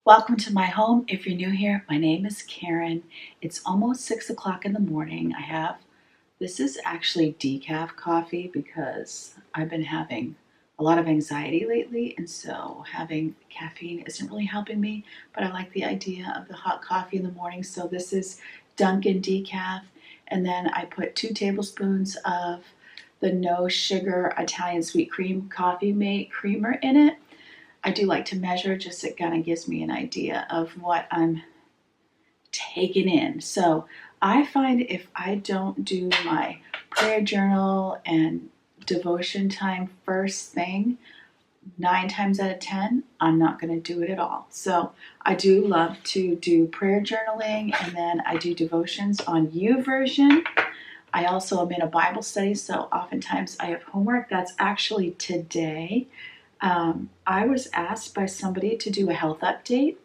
Welcome to my home. If you're new here, my name is Karen. It's almost 6 o'clock in the morning. This is actually decaf coffee because I've been having a lot of anxiety lately, and so having caffeine isn't really helping me, but I like the idea of the hot coffee in the morning. So this is Dunkin' decaf, and then I put 2 tablespoons of the no sugar Italian sweet cream coffee creamer in it. I do like to measure, just it kind of gives me an idea of what I'm taking in. So I find if I don't do my prayer journal and devotion time first thing, 9 times out of 10, I'm not going to do it at all. So I do love to do prayer journaling, and then I do devotions on YouVersion. I also am in a Bible study, so oftentimes I have homework. That's actually today. I was asked by somebody to do a health update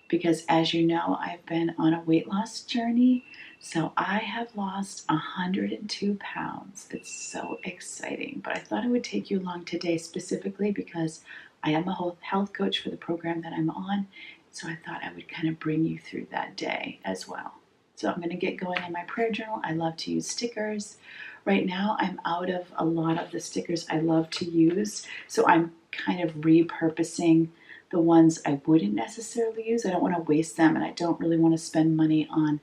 because, as you know, I've been on a weight loss journey. So I have lost 102 pounds. It's so exciting. But I thought I would take you along today specifically because I am a health coach for the program that I'm on. So I thought I would kind of bring you through that day as well. So I'm going to get going in my prayer journal. I love to use stickers. Right now, I'm out of a lot of the stickers I love to use, so I'm kind of repurposing the ones I wouldn't necessarily use. I don't want to waste them, and I don't really want to spend money on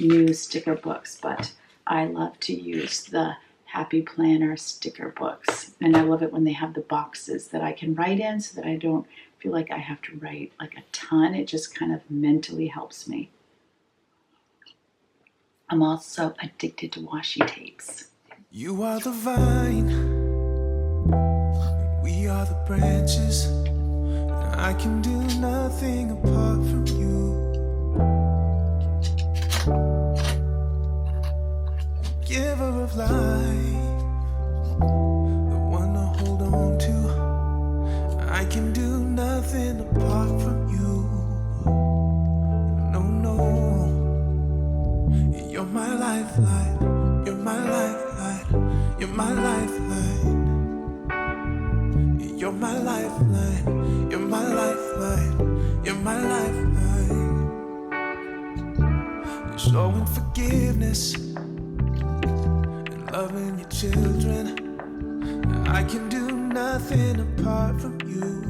new sticker books, but I love to use the Happy Planner sticker books, and I love it when they have the boxes that I can write in so that I don't feel like I have to write like a ton. It just kind of mentally helps me. I'm also addicted to washi tapes. You are the vine, we are the branches, and I can do nothing apart from you. Giver of life, the one to hold on to, I can do nothing apart from you. No, no, you're my lifeline, you're my lifeline. You're my lifeline. You're my lifeline. You're my lifeline. You're my lifeline. You're showing forgiveness and loving your children. I can do nothing apart from you.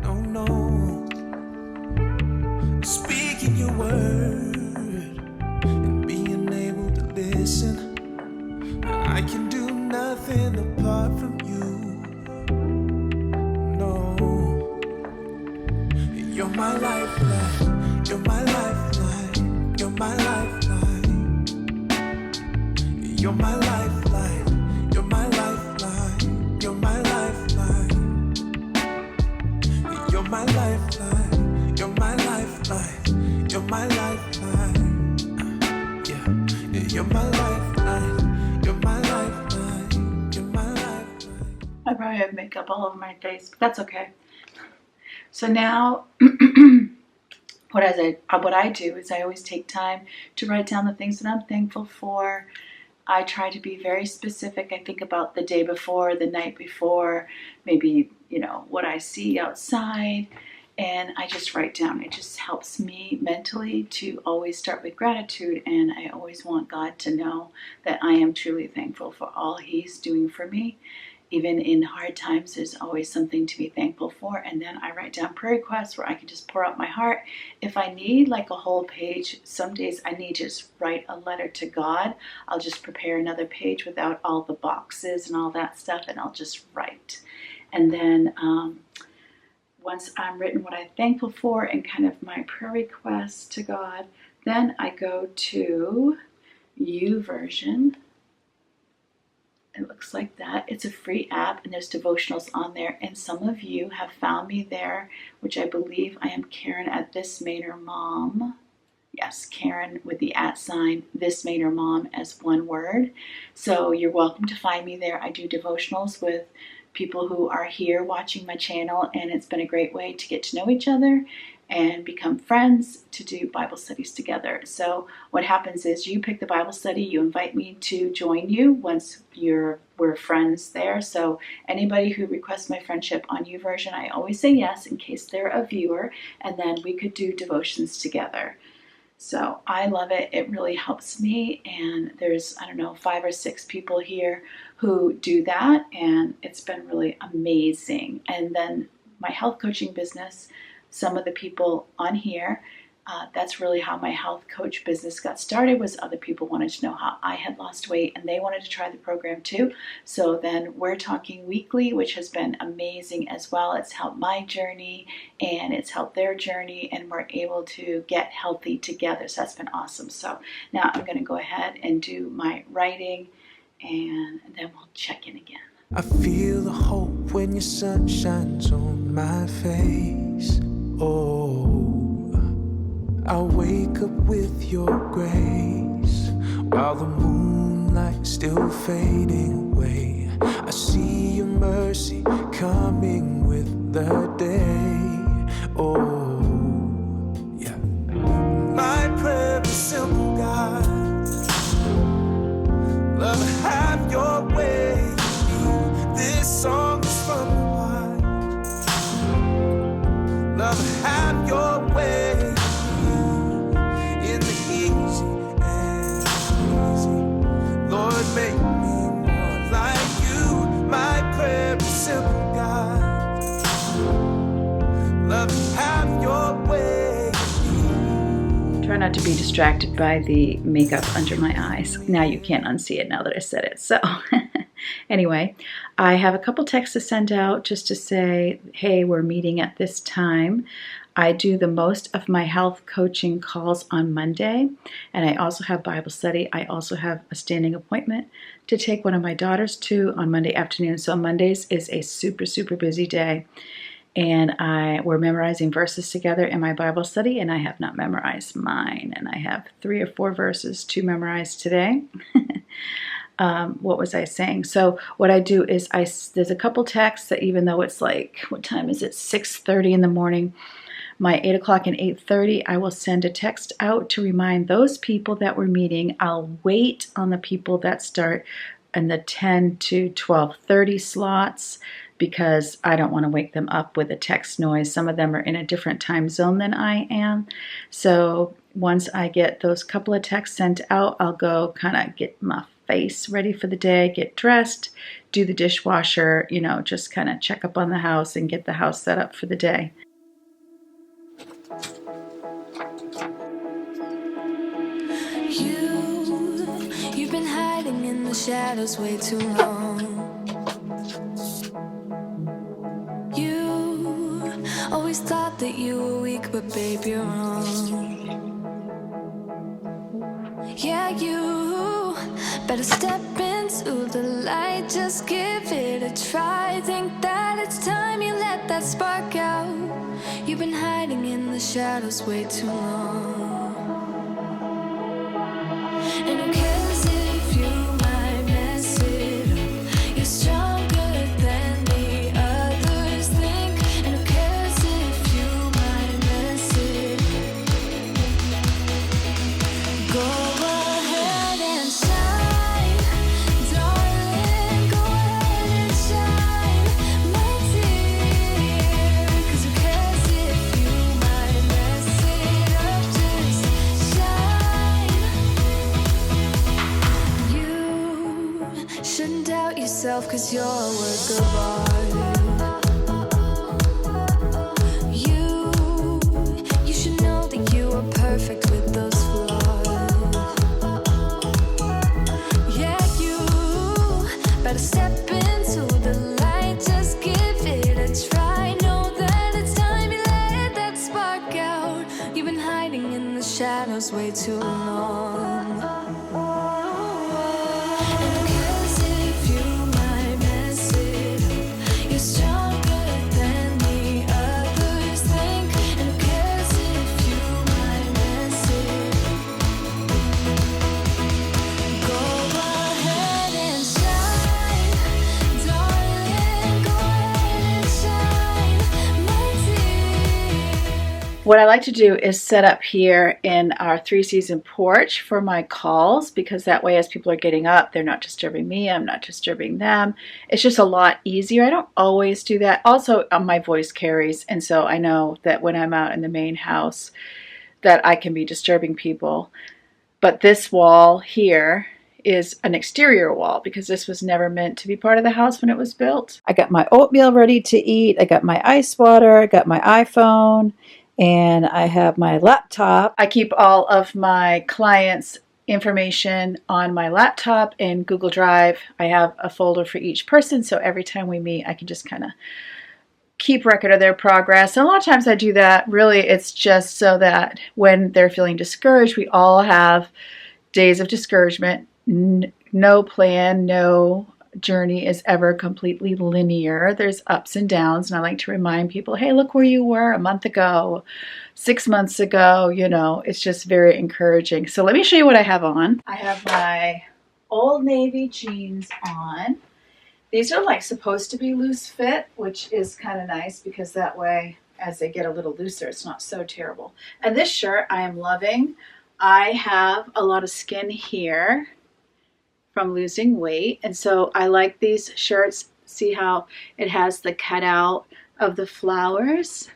No, no. Speaking your word and being able to listen. I can do nothing apart from you. No. You're my lifeline. You're my lifeline. You're my lifeline. You're my lifeline. You're my lifeline. You're my lifeline. You're my lifeline. You're my lifeline. You're my lifeline. Yeah. You're my lifeline. I probably have makeup all over my face, but that's okay. So now, what I do is I always take time to write down the things that I'm thankful for. I try to be very specific. I think about the day before, the night before, maybe, what I see outside, and I just write down. It just helps me mentally to always start with gratitude, and I always want God to know that I am truly thankful for all He's doing for me. Even in hard times, there's always something to be thankful for. And then I write down prayer requests where I can just pour out my heart. If I need like a whole page, some days I need to just write a letter to God. I'll just prepare another page without all the boxes and all that stuff, and I'll just write. And then once I'm written what I'm thankful for and kind of my prayer requests to God, then I go to YouVersion. It looks like that. It's a free app, and there's devotionals on there, and some of you have found me there, which I believe I am Karen at thismainermom. Yes, Karen with the @ thismainermom as one word. So you're welcome to find me there. I do devotionals with people who are here watching my channel, and it's been a great way to get to know each other and become friends to do Bible studies together. So what happens is you pick the Bible study, you invite me to join you once we're friends there. So anybody who requests my friendship on YouVersion, I always say yes in case they're a viewer, and then we could do devotions together. So I love it. It really helps me. And there's, I don't know, 5 or 6 people here who do that. And it's been really amazing. And then my health coaching business, some of the people on here, that's really how my health coach business got started, was other people wanted to know how I had lost weight and they wanted to try the program too. So then we're talking weekly, which has been amazing as well. It's helped my journey and it's helped their journey, and we're able to get healthy together. So that's been awesome. So now I'm going to go ahead and do my writing and then we'll check in again. I feel the hope when your sun shines on my face. Oh, I wake up with your grace while the moonlight's still fading away. I see your mercy coming with the day. Oh, yeah. My prayer is simple, God. Love, have your way. This song is from the heart. Love, have your way. In the easy and easy, Lord, make me more like you. My prayer is simple, God. Love, have your way. Try not to be distracted by the makeup under my eyes. Now you can't unsee it now that I said it. So anyway, I have a couple texts to send out just to say, hey, we're meeting at this time. I do the most of my health coaching calls on Monday, and I also have Bible study. I also have a standing appointment to take one of my daughters to on Monday afternoon. So Mondays is a super, super busy day. And we're memorizing verses together in my Bible study, and I have not memorized mine. And I have 3 or 4 verses to memorize today. What was I saying? So what I do is there's a couple texts that, even though it's like, what time is it? 6:30 in the morning. My 8 o'clock and 8:30, I will send a text out to remind those people that we're meeting. I'll wait on the people that start in the 10 to 12:30 slots, because I don't want to wake them up with a text noise. Some of them are in a different time zone than I am. So once I get those couple of texts sent out, I'll go kind of get my face ready for the day, get dressed, do the dishwasher, just kind of check up on the house and get the house set up for the day. You've been hiding in the shadows way too long. You always thought that you were weak, but babe, you're wrong. Yeah, you better step into the light, just give it a try. Think that it's time you let that spark out. You've been hiding in the shadows way too long. And who cares if you might mess it up? You're stronger than the others think. And who cares if you might mess it up? Go ahead and shine, darling. Go ahead and shine, my dear. 'Cause who cares if you might mess it up? Just shine. You shouldn't doubt yourself, 'cause you're a work of art. You should know that you are perfect with those flaws. Yeah, you better step into the light, just give it a try. Know that it's time you let that spark out. You've been hiding in the shadows way too long. And who cares if you might mess it up? You're stronger than the others think. And who cares if you might mess it up? Go ahead and shine, darling. Go ahead and shine, my dear. What I like to do is set up here in our 3-season porch for my calls, because that way as people are getting up, they're not disturbing me, I'm not disturbing them. It's just a lot easier. I don't always do that. Also, my voice carries, and so I know that when I'm out in the main house that I can be disturbing people. But this wall here is an exterior wall because this was never meant to be part of the house when it was built. I got my oatmeal ready to eat. I got my ice water. I got my iPhone. And I have my laptop. I keep all of my clients' information on my laptop in Google Drive. I have a folder for each person, so every time we meet, I can just kind of keep record of their progress. And a lot of times I do that. Really, it's just so that when they're feeling discouraged, we all have days of discouragement. No plan, no journey is ever completely linear. There's ups and downs, and I like to remind people, hey, look where you were a month ago, 6 months ago. You know, it's just very encouraging. So let me show you what I have on. I have my Old Navy jeans on. These are like supposed to be loose fit, which is kind of nice because that way as they get a little looser, it's not so terrible. And this shirt I am loving. I have a lot of skin here from losing weight, and so I like these shirts. See how it has the cutout of the flowers,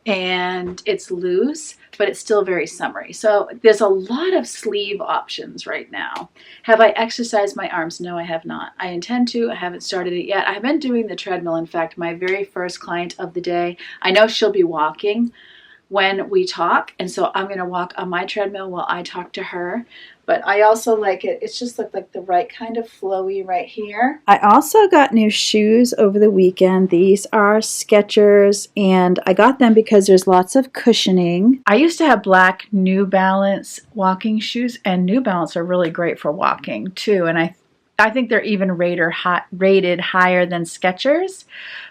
and it's loose, but it's still very summery. So there's a lot of sleeve options right now. Have I exercised my arms? No, I have not. I intend to. I haven't started it yet. I've been doing the treadmill. In fact, my very first client of the day, I know she'll be walking when we talk, and so I'm going to walk on my treadmill while I talk to her. But I also like it. It's just like the right kind of flowy right here. I also got new shoes over the weekend. These are Skechers, and I got them because there's lots of cushioning. I used to have black New Balance walking shoes, and New Balance are really great for walking too. And I think they're even rated higher than Skechers.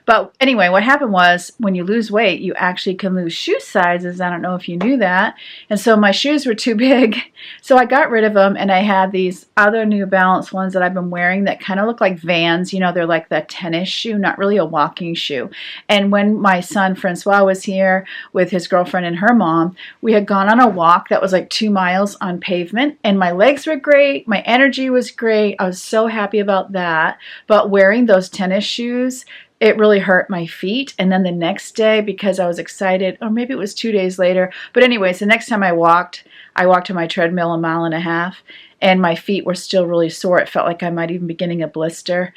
But anyway, what happened was when you lose weight, you actually can lose shoe sizes. I don't know if you knew that. And so my shoes were too big. So I got rid of them, and I had these other New Balance ones that I've been wearing that kind of look like Vans. You know, they're like the tennis shoe, not really a walking shoe. And when my son Francois was here with his girlfriend and her mom, we had gone on a walk that was like 2 miles on pavement, and my legs were great. My energy was great. I was so happy about that. But wearing those tennis shoes, it really hurt my feet. And then the next day, because I was excited, or maybe it was 2 days later, but anyways, the next time I walked on my treadmill 1.5 miles, and my feet were still really sore. It felt like I might even be getting a blister.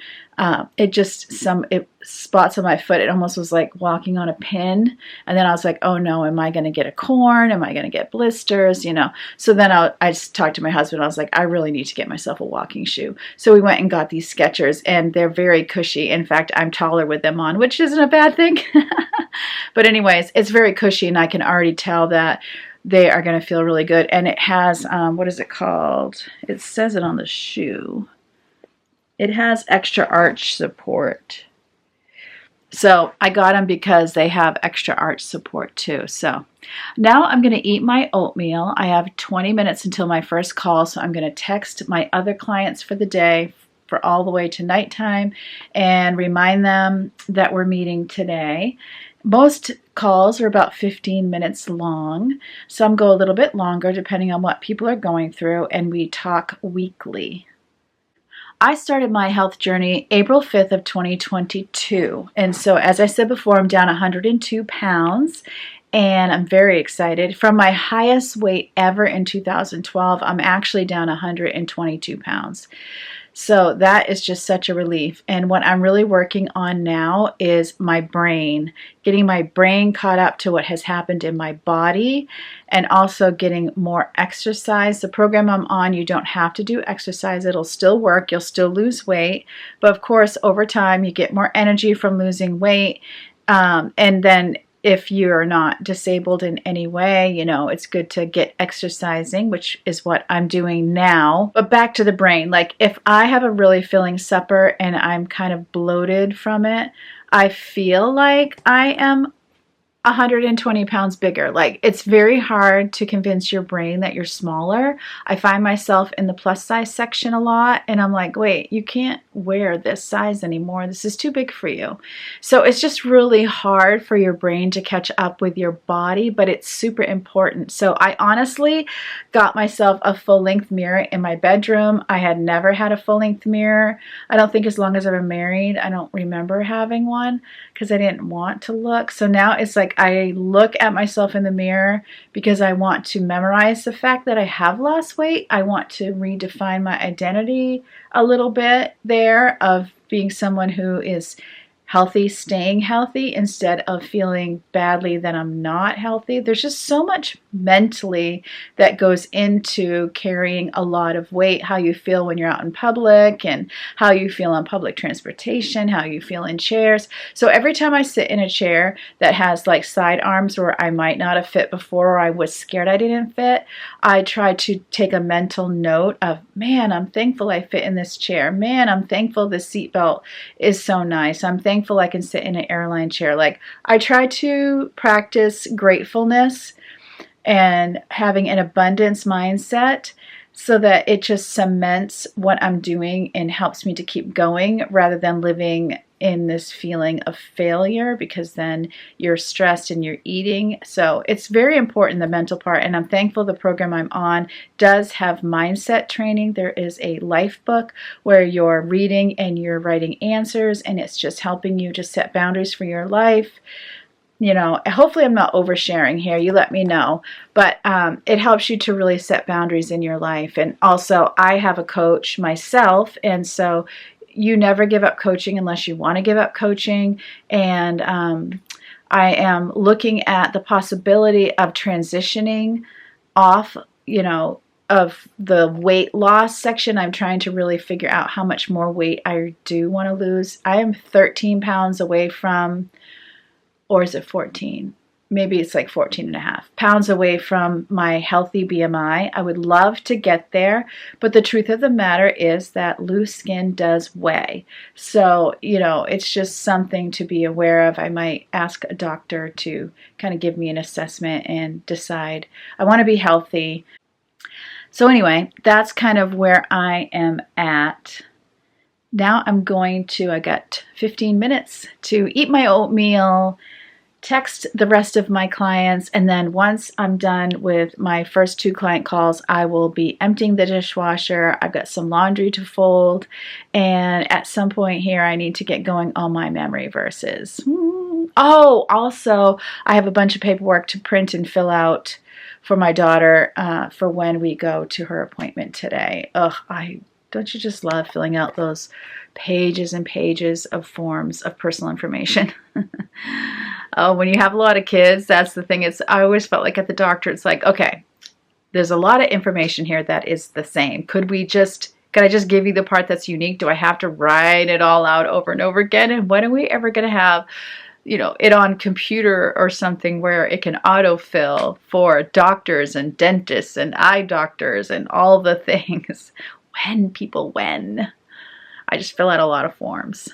Spots on my foot, it almost was like walking on a pin. And then I was like, oh no, am I going to get a corn? Am I going to get blisters? You know. So then I just talked to my husband. I was like, I really need to get myself a walking shoe. So we went and got these Skechers, and they're very cushy. In fact, I'm taller with them on, which isn't a bad thing. But anyways, it's very cushy, and I can already tell that they are going to feel really good. And it has, what is it called? It says it on the shoe. It has extra arch support. So I got them because they have extra arch support too. So now I'm going to eat my oatmeal. I have 20 minutes until my first call, so I'm going to text my other clients for the day for all the way to nighttime and remind them that we're meeting today. Most calls are about 15 minutes long. Some go a little bit longer depending on what people are going through, and we talk weekly. I started my health journey April 5th of 2022. And so as I said before, I'm down 102 pounds, and I'm very excited. From my highest weight ever in 2012, I'm actually down 122 pounds. So that is just such a relief. And what I'm really working on now is my brain, getting my brain caught up to what has happened in my body, and also getting more exercise. The program I'm on, you don't have to do exercise. It'll still work. You'll still lose weight. But of course, over time, you get more energy from losing weight. And then if you're not disabled in any way, you know, it's good to get exercising, which is what I'm doing now. But back to the brain, like if I have a really filling supper and I'm kind of bloated from it, I feel like I am 120 pounds bigger. Like, it's very hard to convince your brain that you're smaller. I find myself in the plus size section a lot, and I'm like, wait, you can't wear this size anymore. This is too big for you. So it's just really hard for your brain to catch up with your body, but it's super important. So I honestly got myself a full-length mirror in my bedroom. I had never had a full-length mirror. I don't think as long as I've been married, I don't remember having one because I didn't want to look. So now it's like I look at myself in the mirror because I want to memorize the fact that I have lost weight. I want to redefine my identity a little bit there of being someone who is healthy, staying healthy instead of feeling badly that I'm not healthy. There's just so much mentally that goes into carrying a lot of weight, how you feel when you're out in public and how you feel on public transportation, how you feel in chairs. So every time I sit in a chair that has like side arms where I might not have fit before or I was scared I didn't fit, I try to take a mental note of, man, I'm thankful I fit in this chair. Man, I'm thankful the seatbelt is so nice. I'm thankful I can sit in an airline chair. Like, I try to practice gratefulness and having an abundance mindset so that it just cements what I'm doing and helps me to keep going rather than living in this feeling of failure, because then you're stressed and you're eating. So it's very important, the mental part, and I'm thankful the program I'm on does have mindset training. There is a life book where you're reading and you're writing answers, and it's just helping you to set boundaries for your life. You know, hopefully I'm not oversharing here. You let me know. But it helps you to really set boundaries in your life. And also, I have a coach myself, and so you never give up coaching unless you want to give up coaching. And I am looking at the possibility of transitioning off, you know, of the weight loss section. I'm trying to really figure out how much more weight I do want to lose. I am 13 pounds away from, or is it 14? Maybe it's like 14 and a half pounds away from my healthy BMI. I would love to get there, but the truth of the matter is that loose skin does weigh. So, you know, it's just something to be aware of. I might ask a doctor to kind of give me an assessment and decide I want to be healthy. So anyway, that's kind of where I am at. Now I'm going to, I got 15 minutes to eat my oatmeal, text the rest of my clients, and then once I'm done with my first 2 client calls, I will be emptying the dishwasher. I've got some laundry to fold, and at some point here I need to get going on my memory verses. Oh, also I have a bunch of paperwork to print and fill out for my daughter for when we go to her appointment today. Don't you just love filling out those pages and pages of forms of personal information? Oh, when you have a lot of kids, that's the thing. I always felt like at the doctor, it's like, okay, there's a lot of information here that is the same. Could I just give you the part that's unique? Do I have to write it all out over and over again? And when are we ever going to have, you know, it on computer or something where it can autofill for doctors and dentists and eye doctors and all the things? When? I just fill out a lot of forms.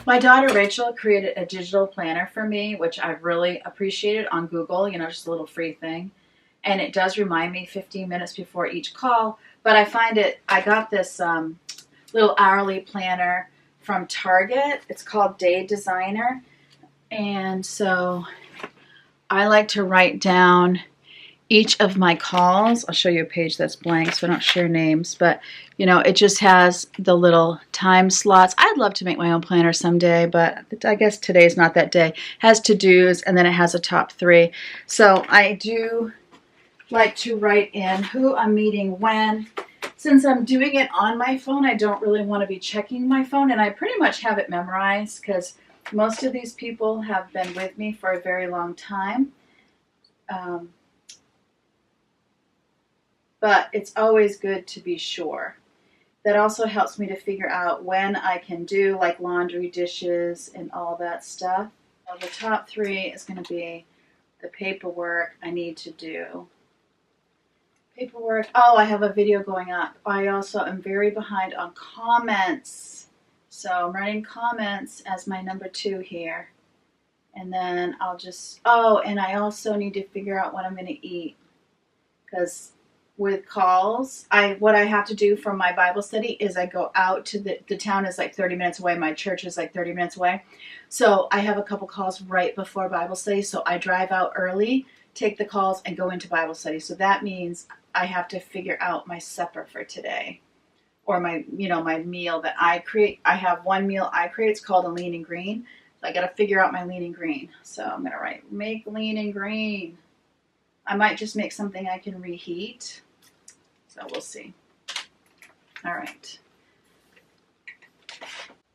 My daughter Rachel created a digital planner for me, which I've really appreciated on Google, you know, just a little free thing. And it does remind me 15 minutes before each call. But I got this little hourly planner from Target. It's called Day Designer. And so I like to write down each of my calls. I'll show you a page that's blank so I don't share names. But, you know, it just has the little time slots. I'd love to make my own planner someday, but I guess today's not that day. It has to-dos, and then it has a top 3. So I do like to write in who I'm meeting when. Since I'm doing it on my phone, I don't really want to be checking my phone, and I pretty much have it memorized because most of these people have been with me for a very long time. But it's always good to be sure. That also helps me to figure out when I can do like laundry, dishes, and all that stuff. the top 3 is going to be the paperwork I need to do. Paperwork. Oh, I have a video going up. I also am very behind on comments. So I'm writing comments as my number 2 here. And then I'll just, oh, and I also need to figure out what I'm going to eat. Because with calls, what I have to do for my Bible study is I go out to the town is like 30 minutes away. My church is like 30 minutes away. So I have a couple calls right before Bible study. So I drive out early, take the calls, and go into Bible study. So that means I have to figure out my supper for today, or my meal that I create. I have one meal I create. It's called a lean and green. So I got to figure out my lean and green. So I'm going to write, make lean and green. I might just make something I can reheat. So we'll see. All right.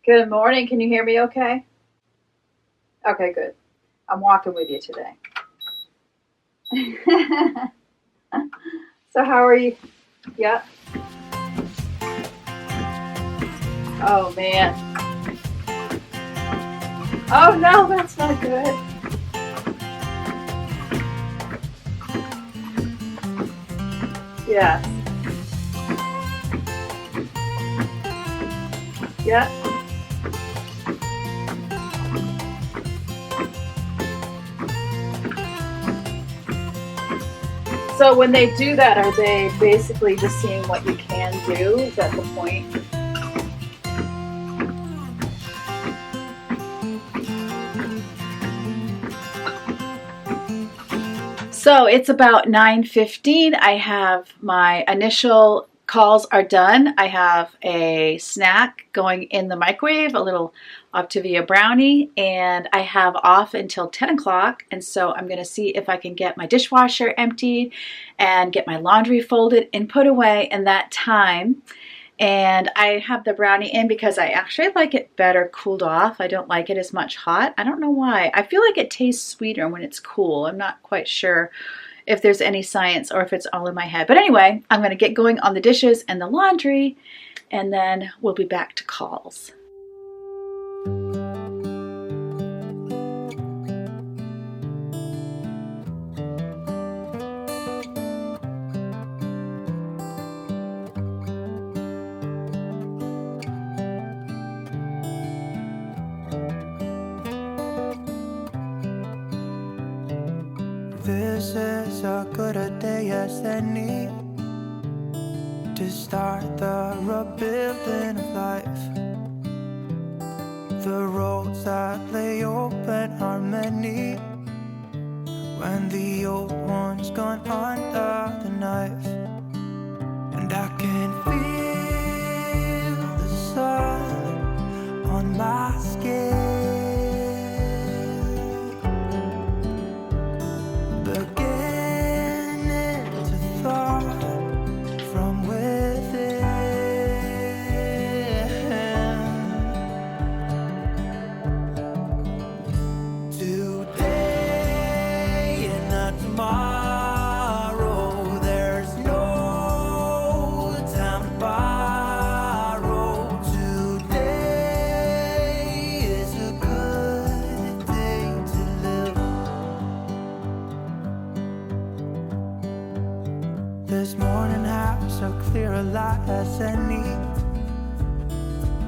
Good morning. Can you hear me okay? Okay, good. I'm walking with you today. So how are you? Yep. Oh, man. Oh, no, that's not good. Yes. Yep. So when they do that, are they basically just seeing what you can do? Is that the point? So it's about 9:15. I have my initial calls are done. I have a snack going in the microwave, a little Optavia brownie, and I have off until 10 o'clock. And so I'm going to see if I can get my dishwasher emptied and get my laundry folded and put away in that time. And I have the brownie in because I actually like it better cooled off. I don't like it as much hot. I don't know why. I feel like it tastes sweeter when it's cool. I'm not quite sure if there's any science or if it's all in my head. But anyway, I'm going to get going on the dishes and the laundry, and then we'll be back to calls. This is a good a day as any to start the rebuilding of life. The roads that lay open are many when the old one's gone under the knife. And I can feel the sun on my skin, this morning has a clearer light as any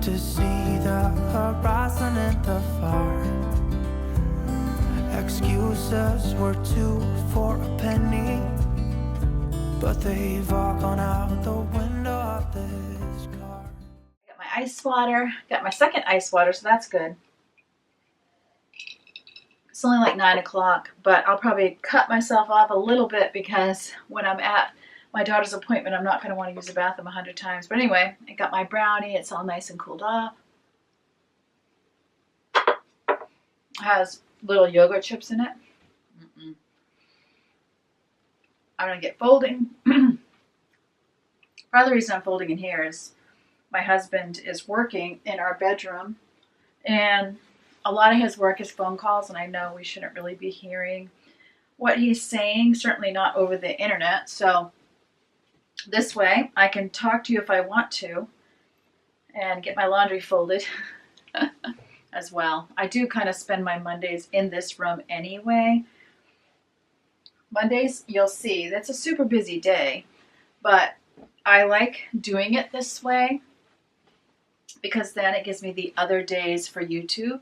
to see the horizon and the far. Excuses were 2 for a penny, but they've all gone out the window of this car. Got my ice water, got my second ice water, so that's good. It's only like 9 o'clock, but I'll probably cut myself off a little bit because when I'm at my daughter's appointment, I'm not going to want to use the bathroom 100 times. But anyway, I got my brownie. It's all nice and cooled off. It has little yogurt chips in it. I'm going to get folding. Part of the reason I'm folding in here is my husband is working in our bedroom, and a lot of his work is phone calls, and I know we shouldn't really be hearing what he's saying, certainly not over the internet. So this way I can talk to you if I want to and get my laundry folded. as well. I do kind of spend my Mondays in this room anyway. Mondays, you'll see, that's a super busy day, but I like doing it this way because then it gives me the other days for YouTube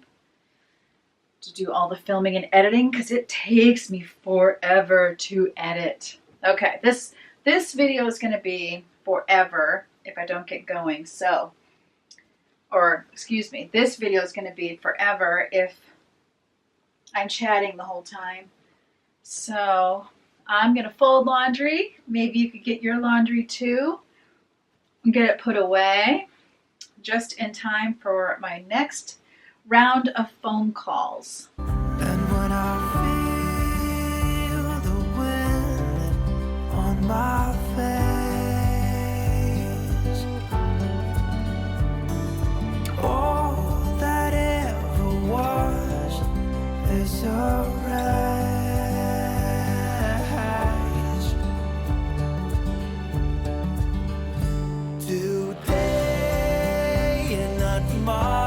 to do all the filming and editing, because it takes me forever to edit. Okay, this video is going to be forever if I don't get going. So, or excuse me, this video is going to be forever if I'm chatting the whole time. So I'm going to fold laundry. Maybe you could get your laundry too and get it put away just in time for my next round of phone calls. And when I feel the wind on my face, all that ever was is a rise. Today and not tomorrow.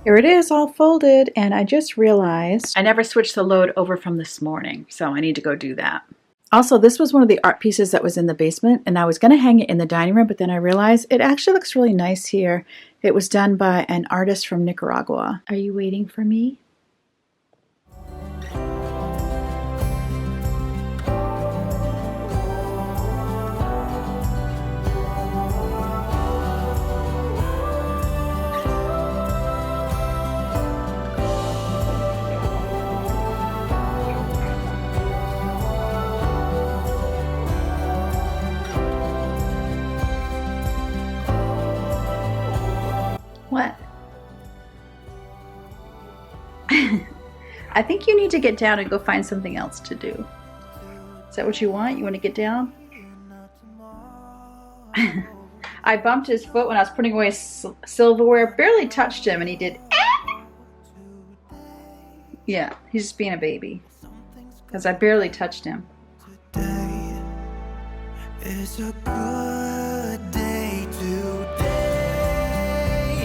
Here it is, all folded, and I just realized I never switched the load over from this morning, so I need to go do that. Also, this was one of the art pieces that was in the basement, and I was going to hang it in the dining room, but then I realized it actually looks really nice here. It was done by an artist from Nicaragua. Are you waiting for me? What? I think you need to get down and go find something else to do. Is that what you want? You want to get down? I bumped his foot when I was putting away silverware, barely touched him, and he did Yeah, he's just being a baby because I barely touched him. Today is a good day today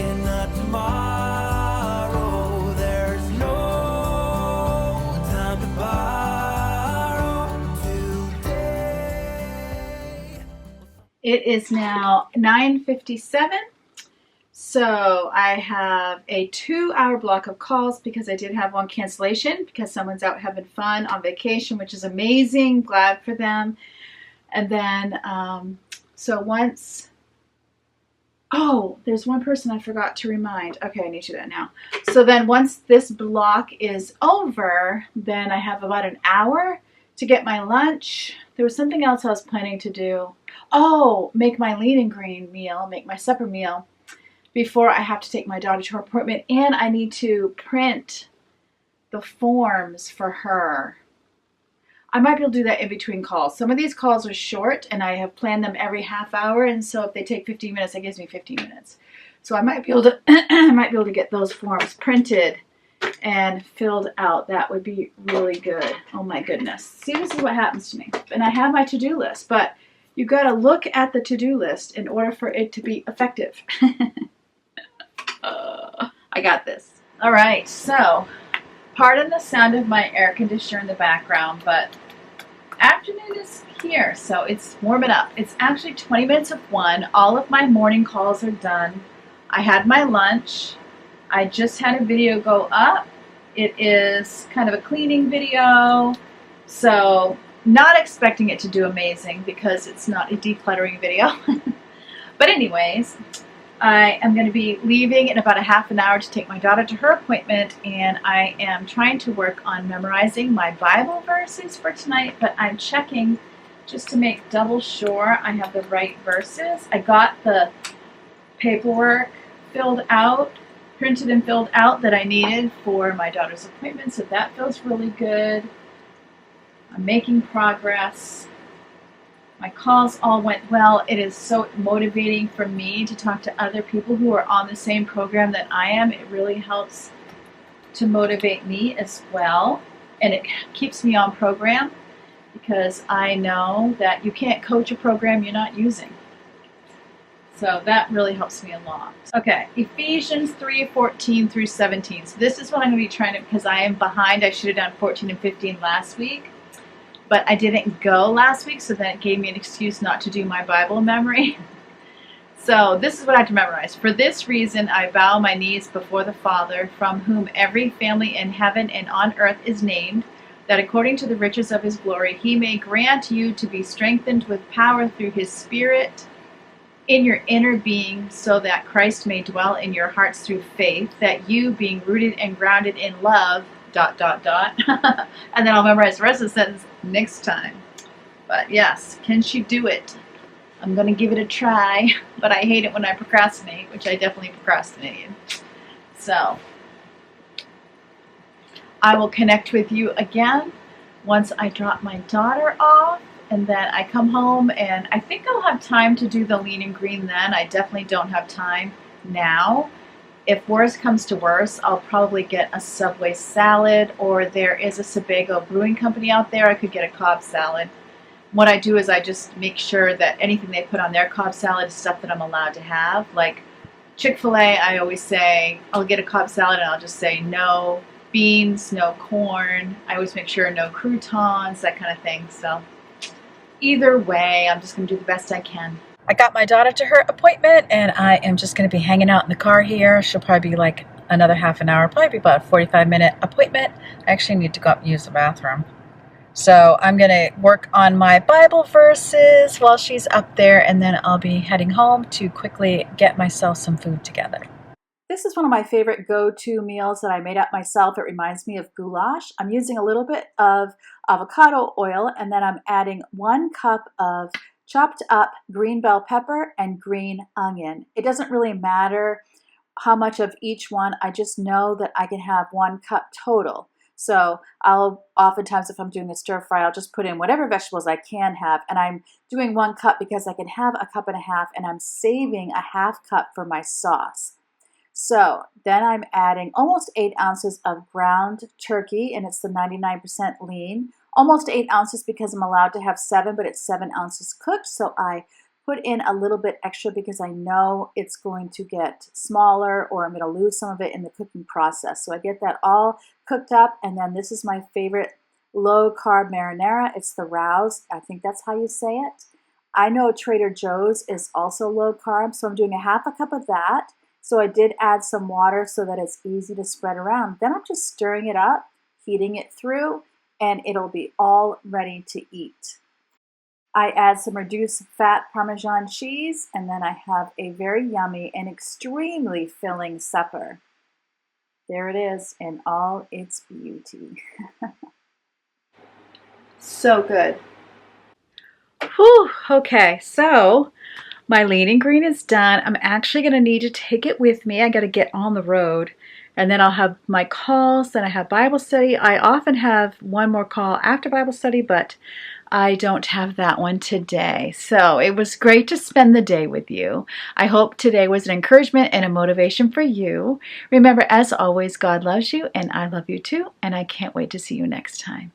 and not tomorrow. There's no time to borrow today. It is now 9:57. So I have a 2-hour block of calls because I did have one cancellation because someone's out having fun on vacation, which is amazing. Glad for them. And then, there's one person I forgot to remind. Okay, I need to do that now. So then once this block is over, then I have about an hour to get my lunch. There was something else I was planning to do. Oh, make my lean and green meal, make my supper meal before I have to take my daughter to her appointment, and I need to print the forms for her. I might be able to do that in between calls. Some of these calls are short, and I have planned them every half hour, and so if they take 15 minutes, that gives me 15 minutes. So I might be able to, get those forms printed and filled out. That would be really good. Oh my goodness. See, this is what happens to me. And I have my to-do list, but you got to look at the to-do list in order for it to be effective. I got this. All right, so pardon the sound of my air conditioner in the background, but afternoon is here, so it's warming up. It's actually 20 minutes of 1. All of my morning calls are done. I had my lunch. I just had a video go up. It is kind of a cleaning video, so not expecting it to do amazing because it's not a decluttering video. But anyways, I am going to be leaving in about a half an hour to take my daughter to her appointment, and I am trying to work on memorizing my Bible verses for tonight, but I'm checking just to make double sure I have the right verses. I got the paperwork filled out, printed and filled out that I needed for my daughter's appointment, so that feels really good. I'm making progress. My calls all went well. It is so motivating for me to talk to other people who are on the same program that I am. It really helps to motivate me as well. And it keeps me on program because I know that you can't coach a program you're not using. So that really helps me a lot. Okay, Ephesians 3:14 through 17. So this is what I'm going to be trying to, because I am behind. I should have done 14 and 15 last week. But I didn't go last week, so that gave me an excuse not to do my Bible memory. So this is what I have to memorize. For this reason, I bow my knees before the Father, from whom every family in heaven and on earth is named, that according to the riches of his glory, he may grant you to be strengthened with power through his Spirit in your inner being, so that Christ may dwell in your hearts through faith, that you, being rooted and grounded in love, ... and then I'll memorize the rest of the sentence next time. But yes, can she do it? I'm going to give it a try, but I hate it when I procrastinate, which I definitely procrastinated. So I will connect with you again once I drop my daughter off, and then I come home, and I think I'll have time to do the lean and green then. I definitely don't have time now. If worse comes to worse, I'll probably get a Subway salad, or there is a Sebago Brewing Company out there. I could get a Cobb salad. What I do is I just make sure that anything they put on their Cobb salad is stuff that I'm allowed to have. Like Chick-fil-A, I always say, I'll get a Cobb salad and I'll just say no beans, no corn. I always make sure no croutons, that kind of thing. So either way, I'm just going to do the best I can. I got my daughter to her appointment, and I am just going to be hanging out in the car here. She'll probably be like another half an hour, probably be about a 45-minute appointment. I actually need to go up and use the bathroom. So I'm going to work on my Bible verses while she's up there, and then I'll be heading home to quickly get myself some food together. This is one of my favorite go-to meals that I made up myself. It reminds me of goulash. I'm using a little bit of avocado oil, and then I'm adding 1 cup of chopped up green bell pepper and green onion. It doesn't really matter how much of each one. I just know that I can have 1 cup total. So I'll oftentimes, if I'm doing a stir fry, I'll just put in whatever vegetables I can have. And I'm doing 1 cup because I can have a cup and a half, and I'm saving a half cup for my sauce. So then I'm adding almost 8 ounces of ground turkey, and it's the 99% lean. Almost 8 ounces because I'm allowed to have 7, but it's 7 ounces cooked. So I put in a little bit extra because I know it's going to get smaller, or I'm going to lose some of it in the cooking process. So I get that all cooked up, and then this is my favorite low-carb marinara. It's the Rouse. I think that's how you say it. I know Trader Joe's is also low-carb, so I'm doing a half a cup of that. So I did add some water so that it's easy to spread around. Then I'm just stirring it up, heating it through, and it'll be all ready to eat. I add some reduced fat Parmesan cheese, and then I have a very yummy and extremely filling supper. There it is in all its beauty. So good. Whew, okay, so my lean and green is done. I'm actually going to need to take it with me. I got to get on the road, and then I'll have my calls, then I have Bible study. I often have one more call after Bible study, but I don't have that one today. So it was great to spend the day with you. I hope today was an encouragement and a motivation for you. Remember, as always, God loves you, and I love you too, and I can't wait to see you next time.